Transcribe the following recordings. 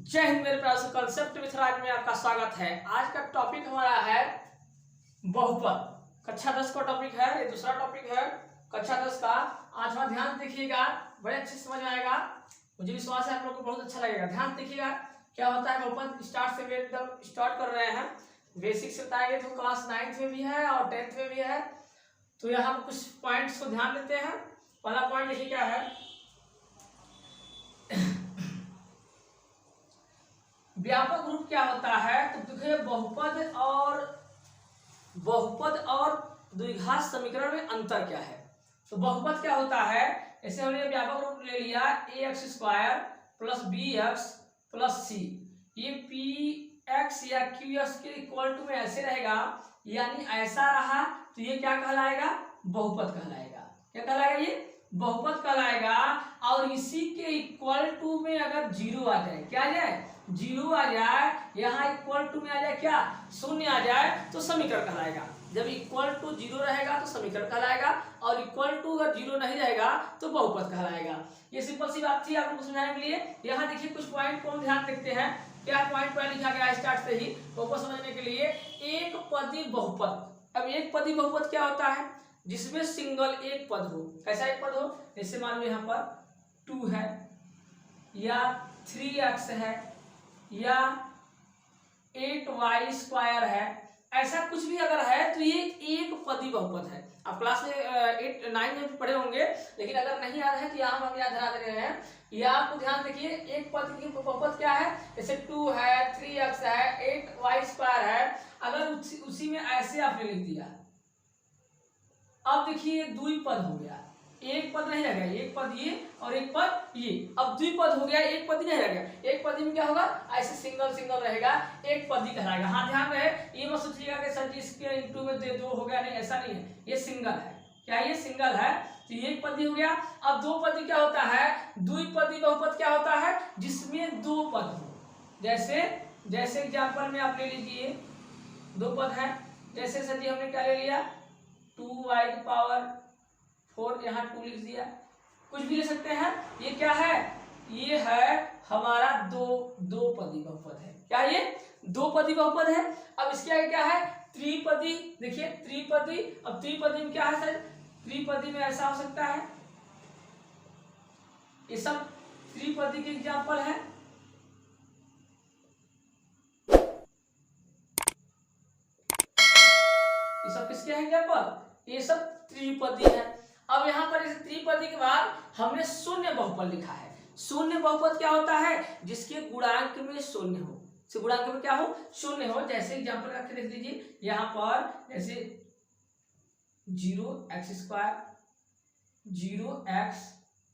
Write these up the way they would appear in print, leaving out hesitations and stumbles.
जय हिंद मेरे प्यारे से कंसेप्ट विथ राज में आपका स्वागत है। आज का टॉपिक हमारा है बहुपद। कक्षा 10 का टॉपिक है, ये दूसरा टॉपिक है कक्षा 10 का। आज थोड़ा ध्यान देखिएगा, बड़े अच्छे से समझ में आएगा, मुझे विश्वास है आप लोग को बहुत अच्छा लगेगा। ध्यान देखिएगा क्या होता है बहुपद। स्टार्ट से एकदम स्टार्ट कर रहे हैं, बेसिक से बताएंगे तो क्लास 9th में भी है और 10th में भी है। तो यहाँ पर कुछ पॉइंट्स को ध्यान देते हैं। पहला पॉइंट देखिए क्या है, व्यापक रूप क्या होता है। तो देखिए बहुपद और द्विघात समीकरण में अंतर क्या है। तो बहुपद क्या होता है, ऐसे हमने व्यापक रूप ले लिया ax² plus bx plus c, ये px या qx के इक्वल टू में ऐसे रहेगा, यानी ऐसा रहा तो ये क्या कहलाएगा, बहुपद कहलाएगा। क्या कहलाएगा, ये बहुपद कहलाएगा। और इसी के इक्वल टू में अगर जीरो आ जाए, क्या आ जाए, जीरो आ जाए, यहाँ इक्वल टू में आ जाए क्या, शून्य आ जाए, तो समीकरण कहलाएगा। जब इक्वल टू जीरो रहेगा तो समीकरण कहलाएगा, और इक्वल टू अगर जीरो नहीं रहेगा तो बहुपद कहलाएगा। ये सिंपल सी बात थी आपको समझाने के लिए। यहाँ देखिए कुछ पॉइंट को हम ध्यान देखते हैं। क्या पॉइंट पर लिखा गया स्टार्ट से ही बहुपद समझने के लिए, एक पदी बहुपद। अब एक पदी बहुपद क्या होता है, जिसमें सिंगल एक पद हो। कैसा एक पद हो, जैसे मान लो यहाँ पर 2 है या 3x है या 8y² है, ऐसा कुछ भी अगर है तो ये एक पदी बहुपद है। आप क्लास में 8-9 में पढ़े होंगे, लेकिन अगर नहीं याद है तो यहाँ हम याद दिला दे रहे हैं। या आपको ध्यान देखिए, एक पद की बहुपद क्या है, जैसे 2 है 3x है 8y² है। अगर उसी में ऐसे आपने लिख दिया, अब देखिए द्विपद हो गया, एक पद नहीं रह गया, एक पद ये और एक पद ये। अब द्विपद हो गया, एक पद नहीं रह गया। एक पदी में क्या होगा, ऐसे सिंगल सिंगल रहेगा, एक पदी कहलाएगा। हाँ ध्यान रहे, ये मत सोचिएगा कि सर जी इसके इंटू में दो हो गया, नहीं ऐसा नहीं है, ये सिंगल है। क्या ये सिंगल है, तो ये एक पदी हो गया। अब दो पदी क्या होता है, द्विपदी बहुपद क्या होता है, जिसमें दो पद हो। जैसे एग्जाम्पल में आप ले लीजिए, दो पद है, जैसे सर जी हमने क्या ले लिया, 2y⁴, यहाँ 2 लिख दिया, कुछ भी ले सकते हैं। ये क्या है, ये है हमारा दो पदी बहुपद है। क्या ये दो पदी बहुपद है। अब इसके आगे क्या है, त्रिपदी। देखिए त्रिपदी, अब त्रिपदी में क्या है सर, त्रिपदी में ऐसा हो सकता है, ये सब त्रिपदी के एग्जाम्पल है। ये सब किसके हैं एग्जाम्पल, ये सब त्रिपदी है। अब यहाँ पर इस त्रिपदी के बाद हमने शून्य बहुपद लिखा है। शून्य बहुपद क्या होता है, जिसके गुणांक में शून्य हो, गुणांक में क्या हो, शून्य हो। जैसे एग्जाम्पल रख के देख लीजिए, यहाँ पर जैसे 0x², 0x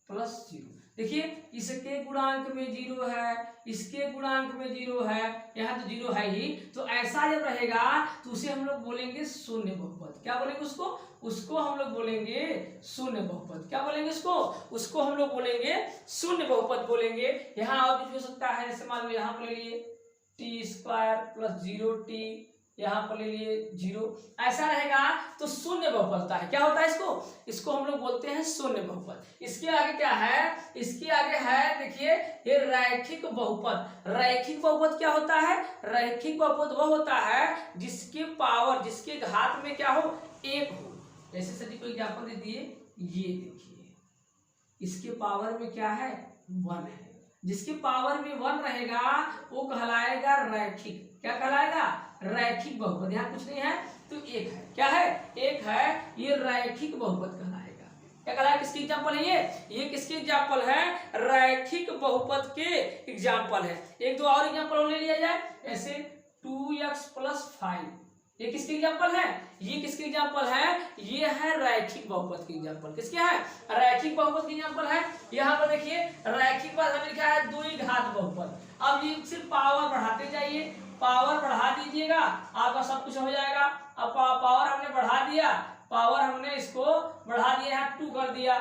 प्लस 0। देखिए इसके गुणांक में 0 है, इसके गुणांक में 0 है, यहाँ तो 0 है ही। तो ऐसा जब रहेगा तो उसे हम लोग बोलेंगे शून्य बहुपद। क्या बोलेंगे उसको हम लोग बोलेंगे शून्य बहुपद। क्या बोलेंगे उसको हम लोग बोलेंगे शून्य बहुपद बोलेंगे। यहाँ और कुछ हो सकता है, जैसे मान लो यहाँ पर ले लिए t² प्लस 0t, यहाँ पर ले लिए 0, ऐसा रहेगा तो शून्य बहुपद होता है। क्या होता है इसको हम लोग बोलते हैं शून्य बहुपद। इसके आगे क्या है, इसके आगे है देखिए ये रैखिक बहुपद। रैखिक बहुपद क्या होता है, रैखिक बहुपद वह होता है जिसके पावर, जिसके घात में क्या हो, एक हो। जैसे सर जी कोई एग्जाम्पल दे दिए, ये देखिए इसके पावर में क्या है, 1 है। जिसके पावर में 1 रहेगा वो कहलाएगा रैखिक। क्या कहलाएगा, रैखिक बहुपद। यहाँ कुछ नहीं है तो एक है, क्या है, एक है, ये रैखिक बहुपद कहलाएगा। क्या कहलाएगा, किसकी एग्जाम्पल है ये किसकी एग्जाम्पल है, रैखिक बहुपद के एग्जाम्पल है। एक दो और एग्जाम्पल ले लिया जाए, ऐसे 2x प्लस 5, ये किसकी एग्जाम्पल है, ये किसकी एग्जाम्पल है, ये है रैखिक बहुपद की एग्जाम्पल। किसके है, रैखिक बहुपद की एग्जाम्पल है। यहाँ पर देखिए रैखिक बाद हमें लिखा है द्विघात बहुपद। अब ये सिर्फ पावर बढ़ाते जाइए, पावर बढ़ा दीजिएगा, आपका सब कुछ हो जाएगा। अब पावर हमने बढ़ा दिया, पावर हमने इसको बढ़ा दिया, यहाँ 2 कर दिया,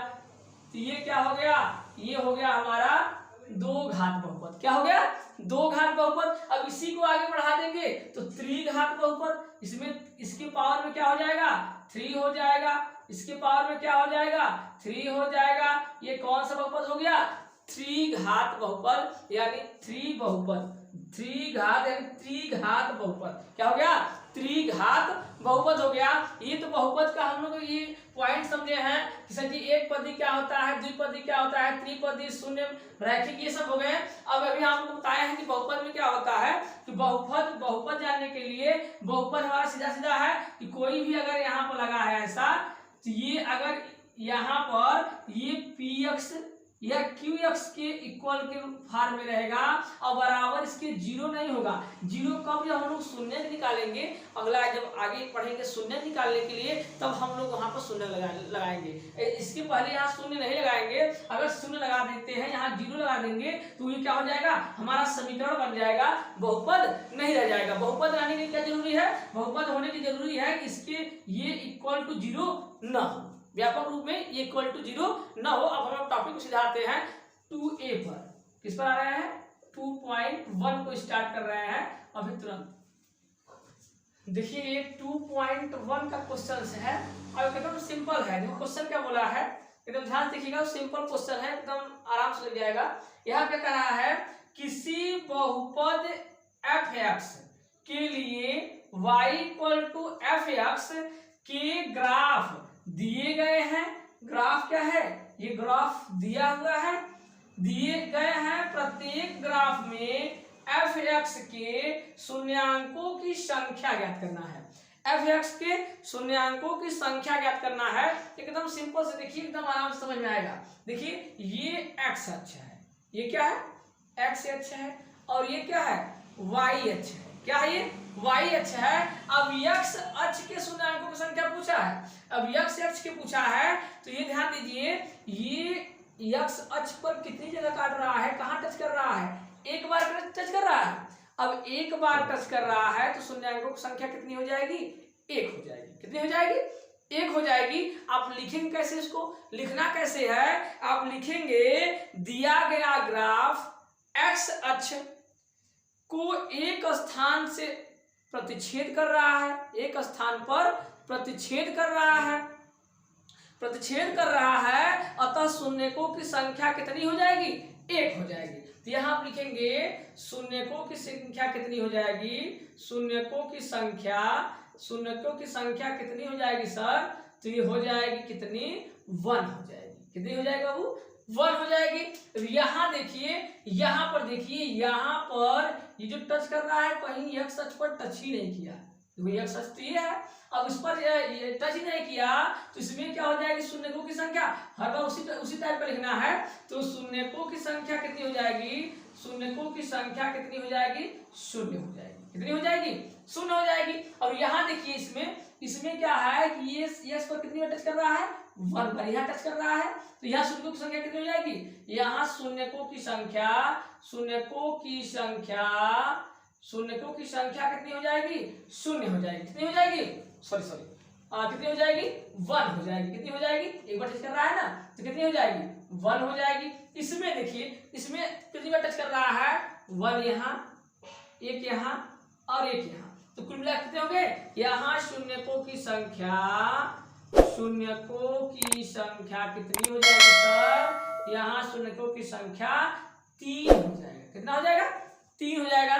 तो ये क्या हो गया, ये हो गया हमारा दो घात बहुपद। क्या हो गया, दो घात बहुपद। अब इसी को आगे बढ़ा देंगे तो त्रिघात बहुपद। इसमें इसके पावर में क्या हो जाएगा, 3 हो जाएगा, इसके पावर में क्या हो जाएगा, 3 हो जाएगा। ये कौन सा बहुपद हो गया, त्रिघात बहुपद यानी त्रिबहुपद, त्रिघात यानी त्रिघात बहुपद। क्या हो गया? त्रिघात बहुपद हो गया। ये तो बहुपद का हम लोग ये पॉइंट समझे हैं कि सर जी एक पदी क्या होता है, द्विपदी क्या होता है, त्रिपदी, शून्य, रैखिक, ये सब हो गए। अब अभी हम लोग बताए हैं कि बहुपद में क्या होता है कि बहुपद जानने के लिए बहुपद हमारा सीधा सीधा है कि कोई भी अगर यहाँ पर लगा है ऐसा, तो ये अगर यहाँ पर ये px या qx के इक्वल के फॉर्म में रहेगा और बराबर इसके जीरो नहीं होगा। जीरो कब? जब हम लोग शून्य निकालेंगे, अगला जब आगे पढ़ेंगे शून्य निकालने के लिए, तब हम लोग वहां पर शून्य लगाएंगे। इसके पहले यहाँ शून्य नहीं लगाएंगे। अगर शून्य लगा देते हैं, यहाँ जीरो लगा देंगे, तो ये क्या हो जाएगा? हमारा समीकरण बन जाएगा, बहुपद नहीं रह जाएगा। बहुपद रहने के लिए क्या जरूरी है? बहुपद होने की जरूरी है कि इसके ये इक्वल टू जीरो न हो, व्यापक रूप में ये इक्वल टू जीरो न हो। अब हम लोग टॉपिक को सिधारते हैं 2a पर। किस पर आ रहे हैं? 2.1 को स्टार्ट कर रहे हैं अभी तुरंत। देखिए ये 2.1 का क्वेश्चन है और एकदम सिंपल है। देखो क्वेश्चन क्या बोला है, एकदम ध्यान देखिएगा, सिंपल क्वेश्चन है, एकदम आराम से लग जाएगा। यहाँ क्या कह रहा है? किसी बहुपद f(x) के लिए y इक्वल टू f(x) के ग्राफ दिए गए हैं। ग्राफ क्या है? ये ग्राफ दिया हुआ है, दिए गए हैं। प्रत्येक ग्राफ में f(x) के शून्यांकों की संख्या ज्ञात करना है। f(x) के शून्यांकों की संख्या ज्ञात करना है। एकदम सिंपल से देखिए, एकदम आराम से समझ में आएगा। देखिए ये x अक्ष है, ये क्या है? x अक्ष है, और ये क्या है? y अक्ष है। क्या है ये? y अक्ष है। अब x अक्ष के शून्यांकों की संख्या पूछा है। अब x अक्ष के पूछा है तो ये ध्यान दीजिए, ये x अक्ष पर कितनी जगह काट रहा है, कहाँ टच कर रहा है? एक बार टच कर रहा है। अब एक बार टच कर रहा है तो शून्यांकों की संख्या कितनी हो जाएगी? 1 हो जाएगी। कितनी हो जाएगी? 1 हो जाएगी। आप लिखेंगे कैसे? इसको लिखना कैसे है? आप लिखेंगे दिया गया ग्राफ x अक्ष को एक स्थान से प्रतिच्छेद कर रहा है, एक स्थान पर प्रतिच्छेद कर रहा है, प्रतिच्छेद कर रहा है, अतः शून्यकों की संख्या कितनी हो जाएगी? 1 हो जाएगी। तो यहाँ आप लिखेंगे शून्यकों की संख्या कितनी हो जाएगी? शून्यकों की संख्या कितनी हो जाएगी सर? तो ये हो जाएगी कितनी? 1 हो जाएगी। कितनी हो जाएगी बाबू? 1 हो जाएगी। यहाँ देखिए, यहाँ पर देखिए, यहाँ पर ये जो टच कर रहा है कहीं x अक्ष पर टच ही नहीं किया, तो x अक्ष तो ये है। अब इस पर ये टच ही नहीं किया तो इसमें क्या हो जाएगी? शून्यकों की संख्या हर बार उसी टाइप पर लिखना है। तो शून्यकों की संख्या कितनी हो जाएगी? शून्यकों की संख्या कितनी हो जाएगी? 0 हो जाएगी। कितनी हो जाएगी? 0 हो जाएगी। और यहाँ देखिए इसमें क्या है कि ये पर कितनी बार टच कर रहा है? 1 पर यहाँ टच कर रहा है। तो यहाँ शून्यकों की संख्या कितनी हो जाएगी? यहाँ शून्यकों की संख्या कितनी हो जाएगी? 0 हो जाएगी। कितनी हो जाएगी? सॉरी कितनी हो जाएगी? 1 हो जाएगी। कितनी हो जाएगी? एक बार टच कर रहा है ना, तो कितनी हो जाएगी? 1 हो जाएगी। इसमें देखिए, इसमें कितनी बार टच कर रहा है? 1 यहाँ, एक यहाँ और एक यहाँ, तो कुल मिला कितने हो गए? यहाँ शून्यकों की संख्या कितनी हो जाएगी सर? यहाँ शून्यकों की संख्या 3 हो जाएगा। कितना हो जाएगा? 3 हो जाएगा,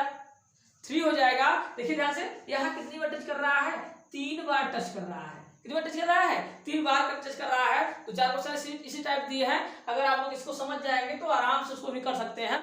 3 हो जाएगा। देखिए ध्यान से, यहाँ कितनी बार टच कर रहा है? 3 बार टच कर रहा है। कितनी बार टच कर रहा है? 3 बार टच कर रहा है। तो 4 क्वेश्चन इसी टाइप दिए हैं। अगर आप लोग इसको समझ जाएंगे तो आराम से उसको भी कर सकते हैं।